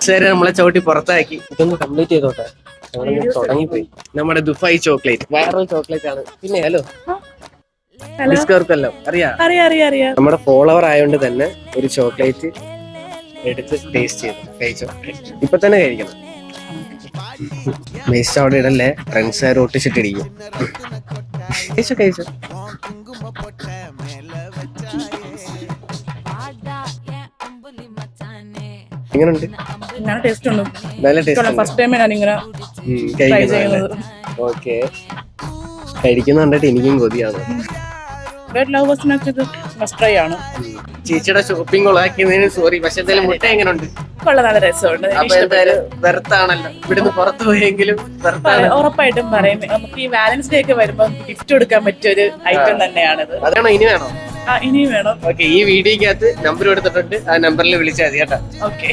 ശരി, നമ്മളെ ചവിട്ടി പുറത്താക്കി. ഇതൊന്ന് കംപ്ലീറ്റ് ചെയ്തോട്ടെ. തുടങ്ങിപ്പോയി. നമ്മുടെ ദുബായ് ചോക്ലേറ്റ് വൈറൽ ചോക്ലേറ്റ് ആണ്. പിന്നെ ഹലോ ഡിസ്കവർക്കല്ലോ അറിയാം. നമ്മുടെ ഫോളോവർ ആയതുകൊണ്ട് തന്നെ ഒരു ചോക്ലേറ്റ് എടുത്ത് ടേസ്റ്റ് ചെയ്തു കഴിച്ചോ. ഇപ്പൊ തന്നെ കഴിക്കണം. വേസ്റ്റ് അവിടെ ഇടല്ലേ, ഫ്രണ്ട്സുകാർ ഒട്ടിച്ചിട്ടിരിക്കും. കഴിച്ചോ കഴിച്ചോ. എങ്ങനെയുണ്ട്? നല്ല ടേസ്റ്റ്. ഓക്കെ, കഴിക്കുന്ന കണ്ടിട്ട് എനിക്കും കൊതിയാണ്. ചേച്ചിയുടെ ഷോപ്പിംഗ് കൊളാക്കിയതിന് സോറി. പക്ഷെ എന്തായാലും മുട്ട എങ്ങനെയുണ്ട്? നല്ല രസമുണ്ട്. അപ്പൊ എന്തായാലും വെറുത്താണല്ലോ. ഇവിടുന്ന് പുറത്തു പോയെങ്കിലും ഉറപ്പായിട്ടും പറയും. നമുക്ക് ഈ വാലൻസ് ഡേ ഒക്കെ വരുമ്പോ ഗിഫ്റ്റ് കൊടുക്കാൻ പറ്റിയൊരു ഐറ്റം തന്നെയാണിത്. അതാണോ? ഇനി വേണോ? ഇനിയും വേണം. ഓക്കെ, ഈ വീഡിയോക്കകത്ത് നമ്പർ കൊടുത്തിട്ടുണ്ട്. ആ നമ്പറിൽ വിളിച്ചാൽ മതി കേട്ടോ. ഓക്കെ.